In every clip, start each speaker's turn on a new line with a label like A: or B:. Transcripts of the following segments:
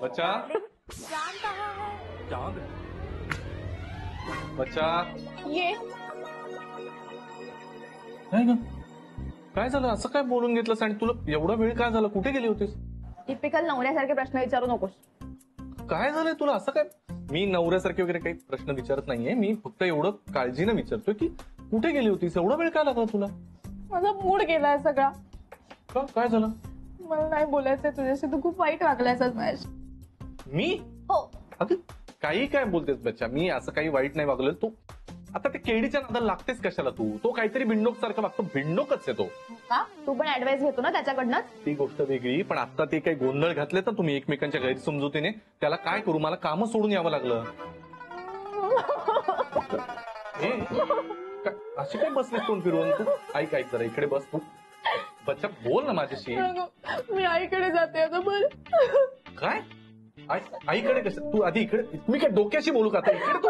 A: बच्चा
B: जान कहाँ है?
A: चांद बच्चा
B: ये
A: काय ग काय झालं असं काय बोलून घेतलंस आणि तुला एवढा वेळ काय झाला कुठे गेली होतीस
B: टिपिकल नवऱ्यासारखे प्रश्न विचारू नकोस.
A: काय झालंय तुला असं काय मी नवऱ्यासारखे वगैरे काही प्रश्न विचारत नाहीये मी फक्त एवढं काळजीने विचारतोय की कुठे गेली होतीस एवढा वेळ काय लागला तुला
B: माझा मूड गेलाय सगळा.
A: का काय झालं
B: मला नाही बोलायचंय तुझ्याशी. तू खूप वाईट वागलायस आज माझ्याशी.
A: मी
B: हो.
A: अगं काही काय बोलतेस बच्चा मी असं काही वाईट नाही वागलो तू आता ते केडीच्या नादाला लागतेस कशाला तू तो काहीतरी भिंडोक सारखं वागतो भिंडोकच आहे तो
B: का तू पण ऍडवाइस घेतो ना त्याच्याकडनं.
A: ती गोष्ट वेगळी पण आता ते काही गोंधळ घातले तर तुम्ही एकमेकांच्या गैरसमजुतीने त्याला काय करू मला काम सोडून यावं लागलं हे अशी काय बसलीस तोंड फिरवून तू ऐक ऐक जरा इकडे बस तू बच्चा बोल ना माझ्याशी
B: मी आईकडे जाते आता. बरं
A: काय आईकडे कसं तू आधी इकडे मी काय डोक्याशी बोलू का आता इकडे तू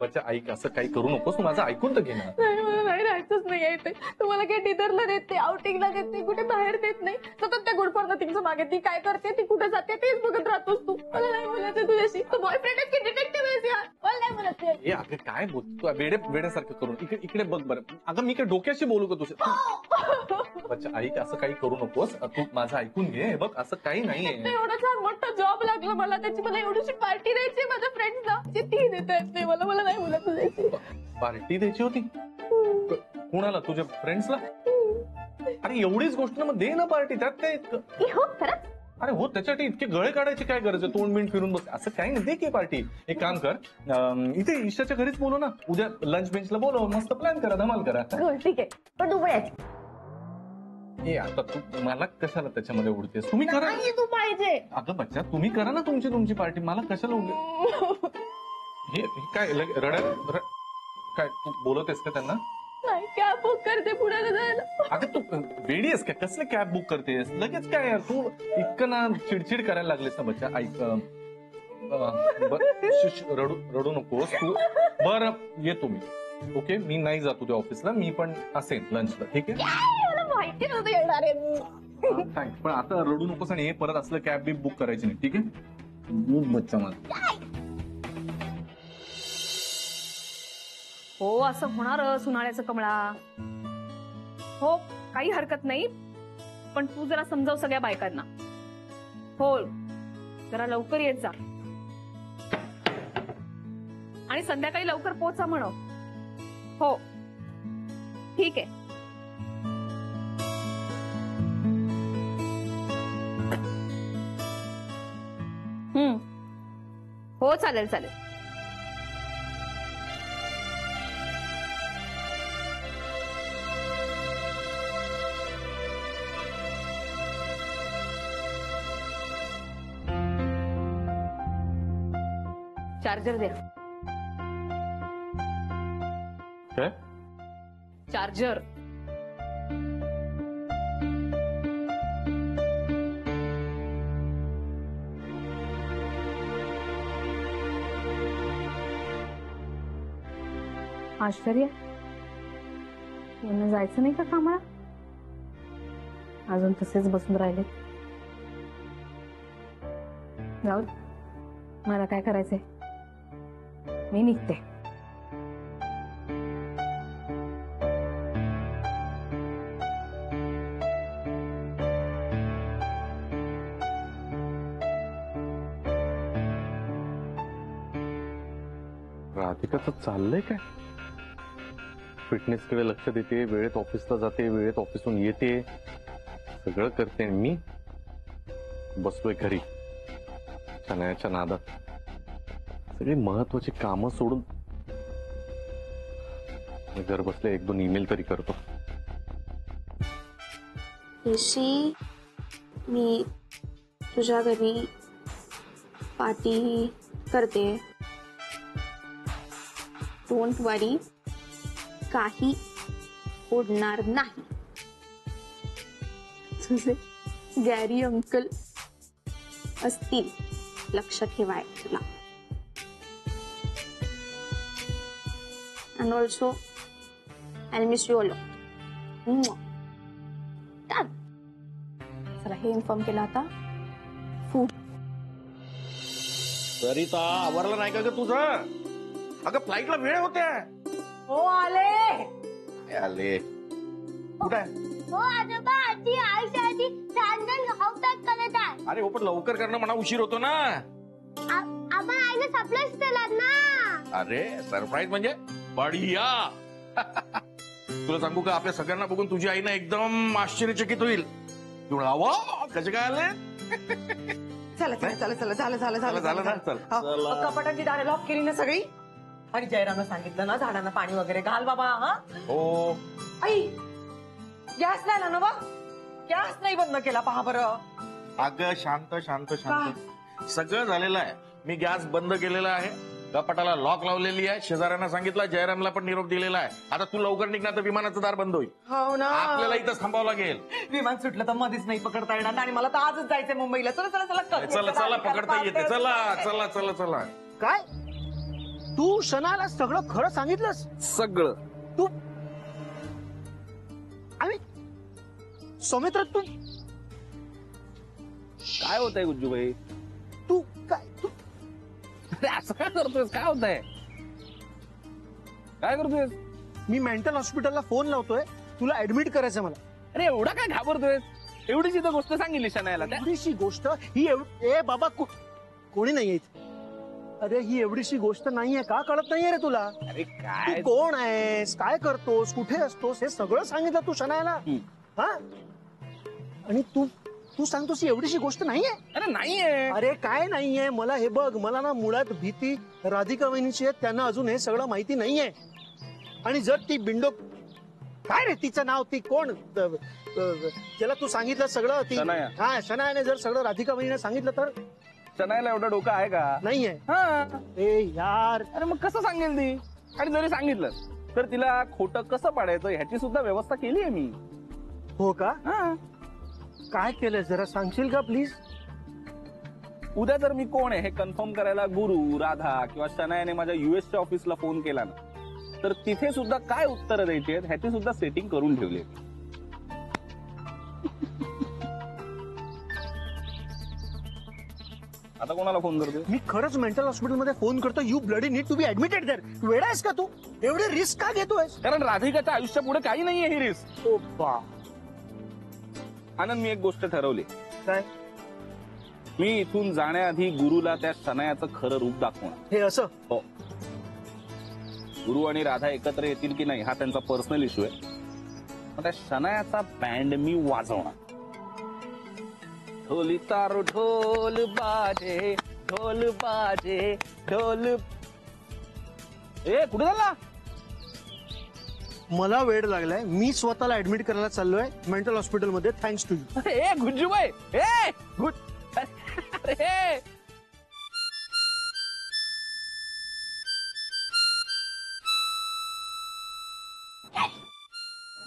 A: बच्चा ऐक असं काही करू नकोस तू माझं ऐकून तर घे ना.
B: नाही मला नाही राहायचंच नाही आहे इथे. तुम्हाला काही डिनरला देत नाही आउटिंगला देत नाही कुठे बाहेर देत नाही. सतत त्या गुड फॉर नथिंगच्या मागे ती काय करते ती कुठे जाते तेच बघत राहतोस तू. मला नाही बोलायचं तुझ्याशी. तू बॉयफ्रेंड आहे की डिटेक्टिव्ह आहेस यार. मला नाही बोलत आहे.
A: ए अगं काय बोल तू वेड्यासारखं करून इकडे इकडे बघ बरं अगं मी काय डोक्याशी बोलू का तुझ्या बच्चा ऐक असं काही करू नकोस तू माझं ऐकून घे हे बघ असं काही नाहीये
B: एवढा छान मोठा जॉब लागला मला त्याची मला एवढीशी पार्टी द्यायची माझ्या फ्रेंड्सला जी ती देता येत नाही मला. मला नाही बोलत तुझ्याशी.
A: पार्टी द्यायची होती कुणाला तुझ्या फ्रेंड्सला अरे एवढीच गोष्ट ना मग दे ना पार्टी त्यात काय
B: हो खरंच.
A: अरे हो त्याच्यासाठी इतके गळे काढायची काय गरज आहे तोंड बिंड फिरून बस असं काही नाही दे की पार्टी. एक काम कर इथे ईशाच्या घरीच बोलव ना उद्या लंच बेंचला बोलव मस्त प्लॅन करा धमाल करा.
B: ठीक आहे पण तू पण यायची.
A: ए आता तू मला कशाला त्याच्यामध्ये उडतेस तुम्ही करा
B: तू पाहिजे.
A: अगं बच्चा तुम्ही करा ना तुमची पार्टी मला कशाला उडते हे काय रड्या काय तू बोलवतेस का त्यांना.
B: नाही कॅब बुक करते पुण्याला जायला.
A: अगं तू वेडी आहेस का कसले कॅब बुक करतेस लगेच काय यार तू इतकं ना चिडचिड करायला लागलीस ना बच्चा ऐक रडू नकोस तू बरं येतो मी ओके मी नाही जातो त्या ऑफिसला मी पण असेन लंचला ठीक आहे.
B: मला माहिती नव्हतं येणार आहे मी.
A: थँक्स पण आता रडू नकोस आणि हे परत असलं कॅब बी बुक करायची नाही ठीक आहे बच्चा माझा.
C: हो असं होणारच उन्हाळ्याचं कमळा. हो काही हरकत नाही पण तू जरा समजाव सगळ्या बायकांना. हो जरा लवकर येत जा आणि संध्याकाळी लवकर पोहोचा म्हण. हो ठीक आहे. हो चालेल चालेल. चार्जर दे.
A: काय
C: चार्जर. आश्चर्य यांना जायचं नाही का कामाला. अजून तसेच बसून राहिले. जाऊ मला काय करायचंय मी निघते.
A: राधिकाचं चाललंय काय फिटनेसकडे लक्ष देते वेळेत ऑफिसला जाते वेळेत ऑफिसहून येते सगळं करते मी बसलोय घरी चण्याच्या नादात सगळी महत्वाची कामं सोडून घर बसले एक दोन ईमेल तरी करतो.
D: ऋषी मी तुझ्या घरी पार्टी करते. डोंट वरी काही उडणार नाही. तुझे गॅरी अंकल असतील लक्ष ठेवायला. and also I'll miss you a lot. Done.
B: चला हे इन्फॉर्म केलं आता. फूड
A: सरिता आवरला नाही का ग तुझं? अगं फ्लाईटला वेळ होते.
B: हो आले.
A: आले कुठे आहे?
E: हो आजोबा आजी आईच्या आजी छान खाऊ पॅक करत आहे.
A: अरे हो पण लवकर करणं म्हणा, उशीर होतो ना.
E: आपण आईला सरप्राईज दिलात ना.
A: अरे सरप्राईज म्हणजे बढिया. तुला सांगू का, आपल्या सगळ्यांना बघून तुझी आई ना एकदम आश्चर्यचकित होईल. तुला वा कसे काय आले?
F: चला चला चला चला झालं झालं झालं
A: झालं ना, चल.
F: हो, कपाटाची दारे लॉक केली ना सगळी. आणि जयरामनं सांगितलं ना झाडांना पाणी वगैरे घाल बाबा. हा
A: हो
F: आई गॅस नाही ना बा, गॅस नाही बंद केला पहा बरं.
A: अगं शांत शांत शांत, सगळं झालेलं आहे. मी गॅस बंद केलेला आहे, कपाटाला लॉक लावलेली आहे, शेजाऱ्यांना सांगितलं, जयरामला पण निरोप दिलेला आहे. आता तू लवकर निघणार तर विमानाचं दार बंद होईल.
F: हो ना,
A: आपल्याला इथं थांबावं लागेल.
F: विमान सुटलं तर मध्येच नाही पकडता येणार आणि मला तर आजच जायचंय मुंबईला. चला चला चला
A: चला चला पकडता येते. चला चला चला चला.
G: काय तू शनाला सगळं खरं सांगितलंस?
H: सगळं.
G: तू आणि सौमित्र तू
H: काय होतंय गुज्जूबाई?
G: तू काय तू
H: अरे असं काय करतोयस? काय होतंय? काय करतोयस?
G: मी मेंटल हॉस्पिटलला फोन लावतोय, तुला ऍडमिट करायचं मला.
H: अरे एवढा काय घाबरतोयस? एवढीच इथं गोष्ट सांगितली शनायाला.
G: एवढीशी गोष्ट ही ए बाबा कोणी नाहीये इथे. अरे ही एवढीशी गोष्ट नाहीये का, कळत नाहीये रे तुला?
H: अरे
G: तू
H: काय
G: कोण आहेस, काय करतोस, कुठे असतोस, हे सगळं सांगितलं तू शनायाला. हा आणि तू तू सांगतोस ही एवढीशी गोष्ट नाहीये.
H: अरे नाहीये.
G: अरे काय नाहीये, मला हे बघ, मला ना मुळात भीती राधिका वहिनीची आहे. त्यांना अजून हे सगळं माहिती नाहीये. आणि जर ती बिंडो काय रे तिचं नाव, ती कोण ज्याला तू सांगितलं सगळं, ती
H: शनाया.
G: हा शनायाने जर सगळं राधिका वहिनीने सांगितलं तर
H: शनायाला एवढं डोकं आहे का?
G: नाहीये.
H: हा.
G: ए यार,
H: अरे मग कसं सांगेल ती? आणि जरी सांगितलं तर तिला खोटं कसं पाडायचं ह्याची सुद्धा व्यवस्था केली आहे मी.
G: हो का?
H: हा.
G: काय केलंय जरा सांगशील का प्लीज?
H: उद्या जर मी कोण आहे हे कन्फर्म करायला गुरु, राधा किंवा शनायाने माझ्या युएसच्या ऑफिसला फोन केला ना, तर तिथे सुद्धा काय उत्तरं द्यायची आहेत ह्याची सुद्धा सेटिंग करून ठेवली. आता कोणाला फोन करतो?
G: मी खरंच मेंटल हॉस्पिटलमध्ये फोन करतो. You bloody need to be admitted there. वेडा आहेस का तू? एवढी रिस्क का घेतोयस?
H: कारण राधिकाच्या आयुष्या पुढे काही नाहीये ही रिस्क.
G: ओ बा.
H: आनंद, मी एक गोष्ट ठरवली.
G: काय?
H: मी इथून जाण्याआधी गुरुला त्या शनायाचं खरं रूप दाखवणार.
G: हे असं?
H: हो. गुरु आणि राधा एकत्र येतील की नाही हा त्यांचा पर्सनल इश्यू आहे. मग त्या शनायाचा बँड मी वाजवणार. ढोली तारो ढोल बाजे, ढोल बाजे, ढोल. ए कुठे झाला?
G: मला वेळ लागलाय. मी स्वतःला ऍडमिट करायला चाललोय मेंटल हॉस्पिटलमध्ये. Thanks to you.
H: ए गुज्जूबाई, ए गुड. अरे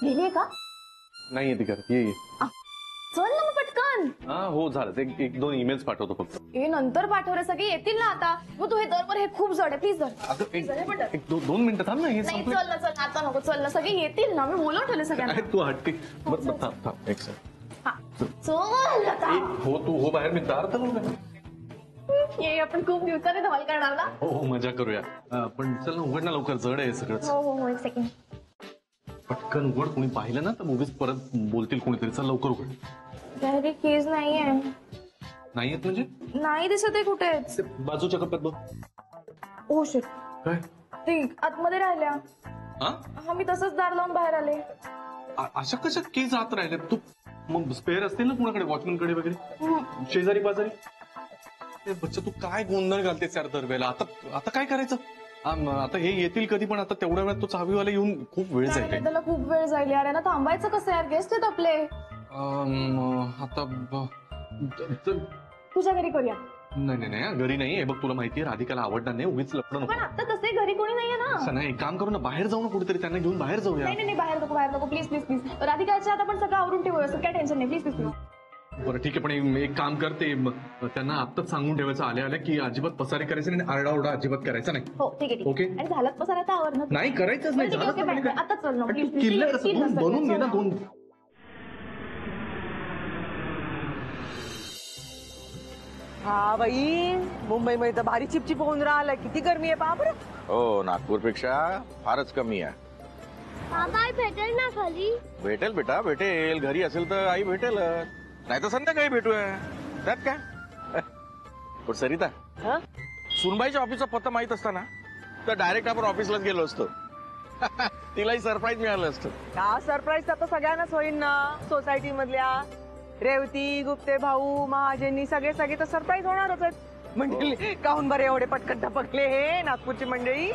B: गेलीये का?
A: नाही येते कर, ये ये.
B: चल ना मग पटकन.
A: हा हो झालं. एक दोन ईमेल्स पाठवतो फक्त.
B: हे नंतर पाठवले, सगळे येतील ना आता. मग तू हे दर पर हे खूप जड आहे, प्लीज धर.
A: अगं
B: जरा पण धर.
A: एक दोन मिनिटं थांब ना, हे
B: नाही
A: संपलं.
B: चल ना, चल आता नको. चल ना, सगळे येतील ना. मी बोलवून ठेवले सगळ्यांना.
A: काय तू हटके. बरं बरं, थांब थांब एक सेकंड.
B: हा. चल आता.
A: हो तू हो बाहेर, मी दार तर उघड.
B: ये आपण खूप दिवसाने धमाल करणार ना.
A: हो हो मजा करूया. पण चल ना, उघड ना लवकर, जड आहे सगळंच.
B: हो हो हो, एक सेकंड.
A: पटकन उघड. कोणी पाहिलं ना तर मूवीज परत बोलतील कोणीतरी. चल लवकर उघड.
B: डायरी केस नाहीये.
A: नाही येत म्हणजे?
B: नाही दिसत आहे कुठे.
A: ते बाजूच्या कप्प्यात बघ.
B: ओ शिट,
A: काय?
B: ते आतमध्ये राहिल्या.
A: हा?
B: हा मी तसंच दार लावून बाहेर आले.
A: अशा कशा केस आत राहिले? तू मग स्पेअर असतील ना कुणाकडे, वॉचमॅन कडे वगैरे, शेजारी पाजारी? ए बच्चा तू काय गोंधळ घालतेस यार दरवेळेला. आता काय करायचं? आता हे येतील कधी, पण आता तेवढ्या वेळात तो चावीवाला येऊन खूप वेळ
B: नाही,
A: जाईल.
B: त्याला खूप वेळ जाईल यार. यांना थांबायचं कसं यार, गेस्ट आहेत आपले.
A: आता
B: तुझ्या घरी करूया.
A: नाही नाही नाही, घरी नाही. हे बघ तुला माहितीये राधिकाला आवडणार नाही, उगीच लपडं
B: पण
A: नको.
B: आता तसे घरी कोणी नाहीये ना.
A: असं नाही, एक काम करू ना, बाहेर जाऊ ना कुठेतरी, त्यांना घेऊन बाहेर जाऊया.
B: नाही नाही, बाहेर नको, बाहेर नको. Please please please. राधिकाच्या आता आपण सगळं आवरून ठेवूया, असं काय टेन्शन नाही. Please please please.
A: बरं ठीक आहे, पण एक काम करते, त्यांना आत्ताच सांगून ठेवायचं आल्या आल्या की अजिबात पसारी करायचं नाही, आरडाओरडा अजिबात करायचा नाही.
B: हो ठीक आहे ठीक
A: ओके.
B: आहे. आणि झालंच पसार आता आवरणं.
A: नाही करायचंच नाही.
B: ठीक आहे,
A: झालंच
B: ओके,
A: नाही
B: बाय.
A: काय.
B: आता चल ना,
A: पण
B: प्लीज
A: तू किल्लं कसं बनवून घे ना दोन.
F: हा बाई मुंबईमध्ये तर भारी चिपचिप होऊन राहिलं. किती गरमी आहे पहा बरं.
I: हो नागपूरपेक्षा फारच कमी आहे.
E: बाबा भेटेल ना खाली.
I: भेटेल बेटा भेटेल. घरी असेल तर आई भेटेल, नाही तर संध्याकाळी भेटूया. त्यात काय. पण सरिता,
F: हा?
I: सुनबाईच्या ऑफिसचा पत्ता माहित असताना तर डायरेक्ट आपण ऑफिसलाच गेलो असतो. तिलाही सरप्राईज मिळालं असतं.
F: का सरप्राईज आता सगळ्यांनाच होईल ना. सोसायटी मधल्या रेवती, गुप्ते भाऊ, महाजनी सगळे सगळे तर सरप्राईज होणारच आहेत. म्हणजे काहून बरे एवढे पटकन टपकले हे नागपूरची मंडळी.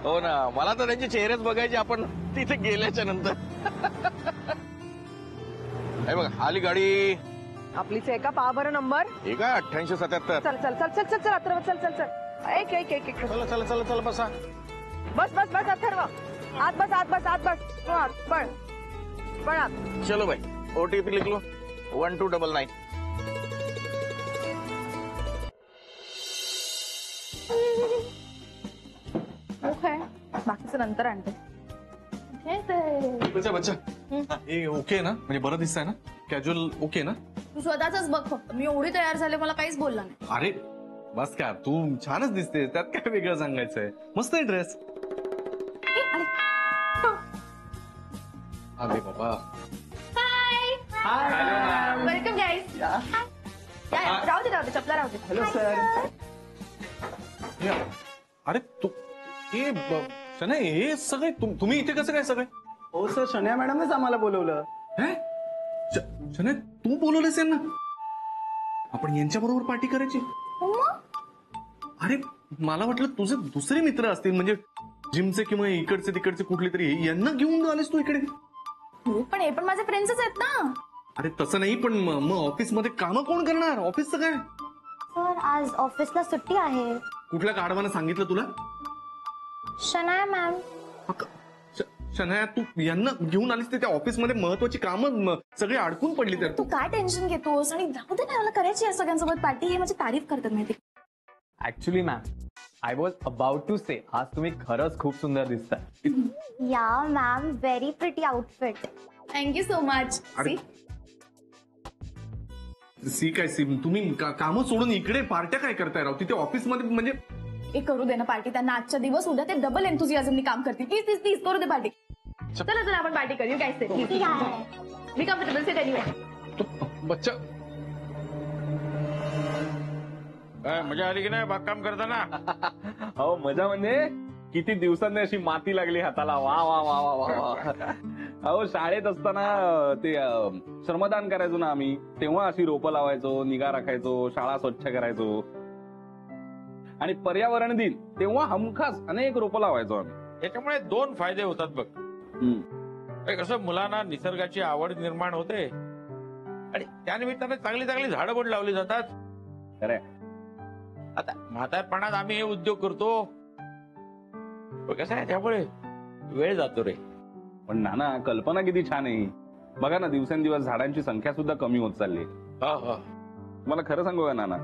I: हो ना, मला तर त्यांचे चेहरेच बघायचे आपण तिथे गेल्याच्या नंतर. हे बघा आली गाडी.
F: आपलीच आहे का पहा बरं नंबर.
I: हे काय 8877.
F: चल चल चल चल चल चल अथर्व चल चल चल. एक एक एक एक
I: चला चला चला चला बसा.
F: बस बस बस अथर्व आत बस आत बस आत बस. हो, आत पण पण आत.
I: चलो भाई OTP लिख लो 1299.
B: ओके बाकीचं नंतर आणते.
A: बच्चा बच्चा हे ओके ना, म्हणजे बरं दिसतंय ना, कॅज्युअल ओके ना.
B: तू स्वतःच बघ फक्त. मी एवढी तयार झाले मला काहीच बोलला नाही.
A: अरे बस का, तू छानच दिसते, त्यात काय वेगळं सांगायचंय. मस्त आहे ड्रेस. अरे बाबा.
B: Welcome guys. राहू दे चपला राहू दे.
A: Hello sir. अरे तू हे शनाय, हे सगळे तुम्ही इथे कसं काय सगळे.
G: हो सर, शन्या मॅडमनेच आम्हाला बोलवलं.
A: शनाय तू बोलवलंस यांना. आपण यांच्या बरोबर पार्टी करायची. अरे मला वाटलं तुझे दुसरे मित्र असतील, म्हणजे जिमचे किंवा इकडचे तिकडचे कुठले तरी, यांना घेऊन आलेस तू इकडे.
B: पण हे पण माझे फ्रेंड्सच आहेत ना.
A: अरे तसं नाही, पण मग ऑफिसमध्ये कामं कोण करणार. ऑफिसचं काय.
E: सर आज ऑफिसला सुट्टी आहे.
A: कुठल्या गाढवानं सांगितलं तुला.
E: शनाया मॅम.
A: शनाया तू यांना घेऊन आलीस ते त्या ऑफिसमध्ये महत्वाची कामं सगळी अडकून पडली. तर
B: तू काय टेन्शन घेतोस. आणि राहू दे ना, मला करायची आहे सगळ्यांसोबत पार्टी. हे माझी तारीफ करतात माहिती.
J: Actually ma'am I was about to say आज तुम्ही खरंच खूप सुंदर दिसताय.
E: या ma'am very pretty outfit.
B: Thank you so much.
A: अरे सी काय सी, तुम्ही कामं सोडून इकडे पार्ट्या काय करताय राव तिथे ऑफिसमध्ये. म्हणजे
B: हे करू दे ना पार्टी त्यांना. आजच्या दिवस उद्या ते डबल एन्थुझियाझमनी काम करतील. प्लीज प्लीज करू दे पार्टी. चला चला आपण पार्टी करू. काय से मी कम्फर्टेबल सेट एनिवे.
A: बच्चा
I: काय मजा आली की नाही बागकाम करताना.
H: हो मजा म्हणजे किती दिवसांनी अशी माती लागली हाताला. वा वा वा वा वा वा. अहो शाळेत असताना ते श्रमदान करायचो ना आम्ही, तेव्हा अशी रोपं लावायचो, निगा राखायचो, शाळा स्वच्छ करायचो. आणि पर्यावरण दिन तेव्हा हमखास अनेक रोपं लावायचो आम्ही.
K: याच्यामुळे 2 फायदे होतात बघ. एक कसं मुलांना निसर्गाची आवड निर्माण होते आणि त्यानिमित्ताने चांगली चांगली झाडं पण लावली जातात.
H: खरंय.
K: आता म्हातारपणात आम्ही हे उद्योग करतो, कसं आहे त्यामुळे वेळ जातो रे.
H: पण नाना कल्पना किती छान आहे. बघा ना दिवसेंदिवस झाडांची संख्या सुद्धा कमी होत चालली. मला खरं सांगू का नाना,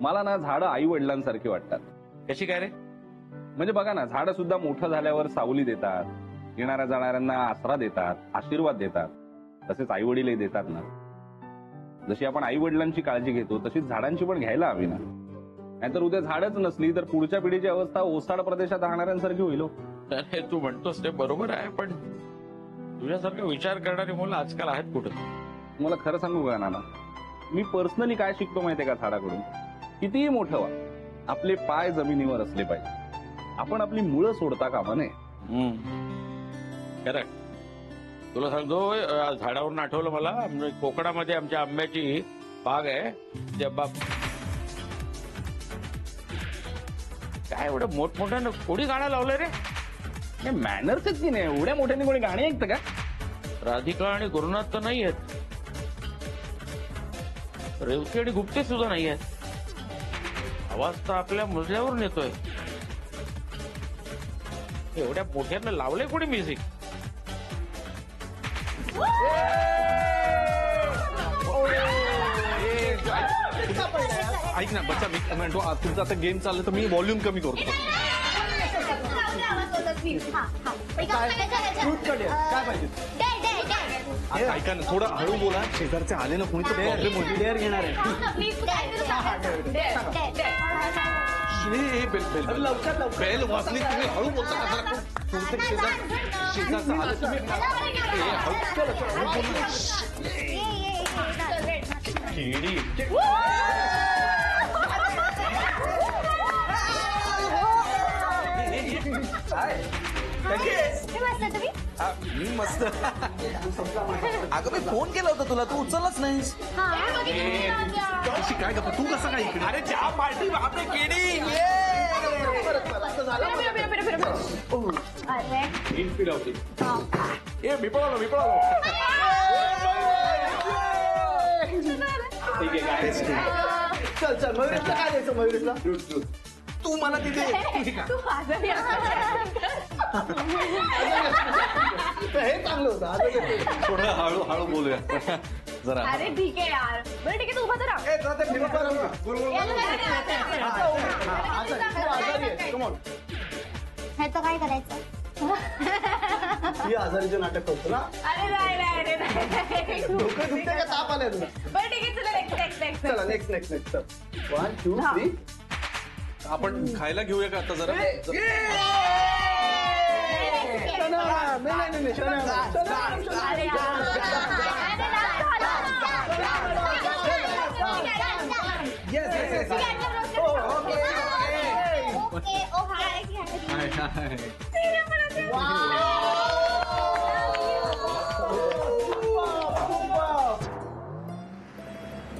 H: मला ना झाडं आई वडिलांसारखी वाटतात.
K: कशी काय रे.
H: म्हणजे बघा ना झाडं सुद्धा मोठं झाल्यावर सावली देतात, येणाऱ्या जाणाऱ्यांना आसरा देतात, आशीर्वाद देतात. तसेच आई वडीलही देतात ना. जशी आपण आई वडिलांची काळजी घेतो तशीच झाडांची पण घ्यायला हवी ना. नाहीतर उद्या झाडच नसली तर पुढच्या पिढीची अवस्था ओसाड प्रदेशात राहणाऱ्यांसारखी होईल.
K: हे तू म्हणतोस ते बरोबर आहे, पण तुझ्यासारखं विचार करणारी मुलं आजकाल आहेत कुठं.
H: मला खरं सांगू का नाना, मी पर्सनली काय शिकतो माहितीये का झाडाकडून. कितीही मोठं व्हा, आपले पाय जमिनीवर असले पाहिजे. आपण आपली मुळं सोडता कामा नये.
K: करेक्ट. तुला सांगतो झाडावरून आठवलं मला, कोकणामध्ये आमच्या आंब्याची बाग आहे. त्या काय एवढं मोठमोठ्यानं कोणी गाणं लावलंय रे.
H: मॅनर्सच की नाही, एवढ्या मोठ्याने कोणी गाणी ऐकतं का.
K: राधिका आणि गुरुनाथ तर नाही आहेत, रेवती आणि गुप्ते सुद्धा नाही आहेत. आवाज तर आपल्या मजल्यावरून येतोय. एवढ्या मोठ्यानं लावलंय कोणी म्युझिक.
A: ऐक ना बच्चा, मी म्हणतो तुमचा आता गेम चाललं तर मी व्हॉल्यूम कमी करतो.
E: काय पाहिजे.
I: ऐका ना थोडं हळू बोला, शेजारचे आले ना कोणी तर प्रॉब्लेम होईल.
J: डेअर घेणार आहे. लवकर लवकर
I: बेल वाजली, तुम्ही हळू बोलता का जरा? कोणतं शेजारचं आलं तुम्ही केडी.
J: मी मस्त. अगं मी फोन केला होता तुला, तू उचललाच नाहीस.
I: काय गप्पा, तू कसं काय इकडे?
K: अरे चहा पार्टी आपले केडी. ए मी पळालो. ठीक आहे काय
J: चल मयुरेशला काय द्यायचं? मयुरेशला तू मला तिथे
B: तू आजारी
J: हे चांगलं होतं.
I: थोडं हळू बोलूया जरा.
B: अरे ठीक आहे यार. बरं ठीक आहे, तू उभा तर राहा.
E: ह्याचं काय करायचं?
J: ही आजारीचं नाटक करतो ना.
B: अरे नाही
J: डोकं दुखते का ताप आलाय तुला?
B: बरं ठीक आहे, चला नेक्स्ट
J: चला नेक्स्ट चल. 1 2 3.
I: आपण खायला घेऊया का आता जरा?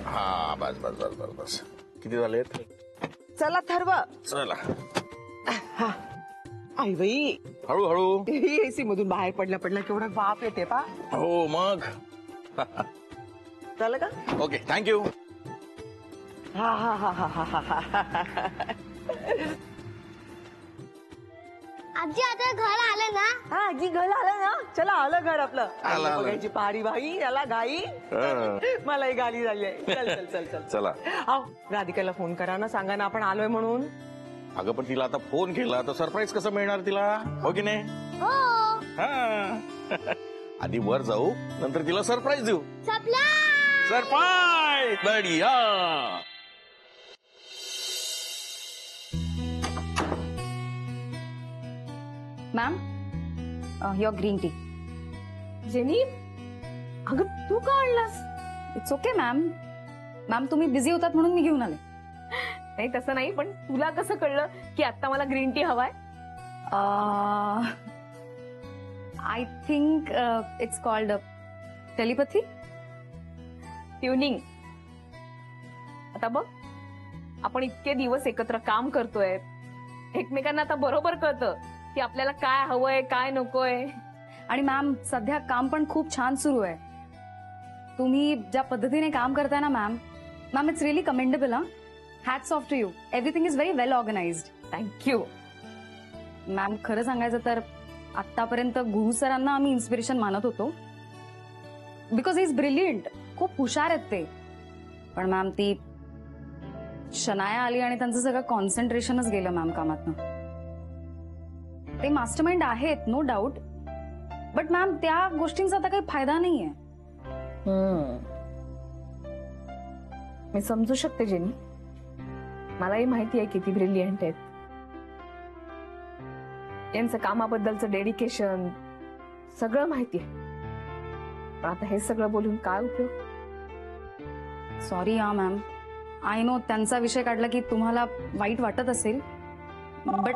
K: हा बस
I: किती झालेत?
F: चला ठरवा.
I: चला
F: आई बाई,
I: हळू.
F: ही एसी मधून बाहेर पडल्या केवढा बाप येते पा.
I: हो मग.
F: झालं का?
I: Okay thank you.
F: हा.
E: आजी आता घर आलं ना?
F: हा आजी घर आलं ना. चला आलं घर आपलं.
I: आलं.
F: बघायची पारी बाई, याला घाई. मलाही गाली झाली आहे. चल.
I: चला.
F: आओ राधिकाला फोन करा ना, सांगा ना आपण आलोय म्हणून.
I: अगं पण तिला आता फोन केला तर सरप्राईज कसं मिळणार तिला, हो की नाही?
E: हो.
I: हा. आधी वर जाऊ, नंतर तिला सरप्राईज देऊ. सरप्राईज बढिया.
C: Ma'am your green tea.
B: Jenny, अगं तू का आणलास?
C: It's okay ma'am. तुम्ही बिझी होतात म्हणून मी घेऊन आले.
B: नाही तसं नाही, पण तुला कसं कळलं की आता मला ग्रीन टी हवाय?
C: I think it's called telepathy.
B: Tuning. आता बघ, आपण इतके दिवस एकत्र काम करतोय, एकमेकांना आता बरोबर कळतं की आपल्याला काय हवंय काय नकोय.
C: आणि मॅम सध्या काम पण खूप छान सुरू आहे. तुम्ही ज्या पद्धतीने काम करताय ना ma'am it's really commendable. Hats off to you. Everything is very well organised.
B: Thank you
C: ma'am. खरं सांगायचं तर आतापर्यंत गुरु सरांना आम्ही इन्स्पिरेशन मानत होतो, बिकॉज ही इज ब्रिलियंट. खूप हुशार आहेत ते. पण मॅम ती शनाया आली आणि त्यांचं सगळं कॉन्सन्ट्रेशनच गेलं मॅम कामातनं. ते मास्टरमाइंड आहेत नो डाऊट, बट मॅम त्या गोष्टींचा आता काही फायदा नाहीये.
B: मी समजू शकते जेनी. मलाही माहिती आहे किती ब्रिलियंट आहेत. यांचं कामाबद्दलचं डेडिकेशन सगळं माहिती आहे. पण आता हे सगळं बोलून काय उपयोग?
C: सॉरी हा मॅम. आय नो त्यांचा विषय काढला की तुम्हाला वाईट वाटत असेल, बट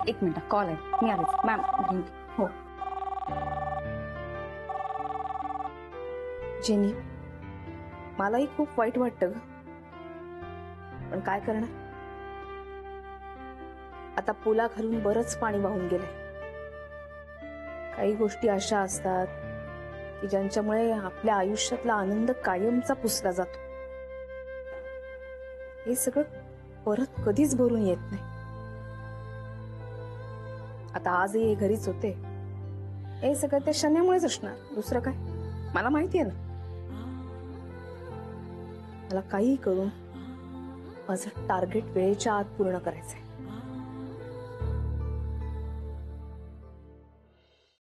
C: एक मिनिट, कॉल आहे, मी आले मॅम.
B: हो जेनी, मलाही खूप वाईट वाटतं ग, पण काय करणार. आता पुलाखालून बरंच पाणी वाहून गेलंय. काही गोष्टी अशा असतात की ज्यांच्यामुळे आपल्या आयुष्यातला आनंद कायमचा पुसला जातो. हे सगळं परत कधीच भरून येत नाही. आता आजही हे घरीच होते, हे सगळं त्या शन्यामुळेच असणार, दुसरं काय. मला माहितीये ना, मला काही करून माझं टार्गेट वेळेच्या आत पूर्ण करायचंय.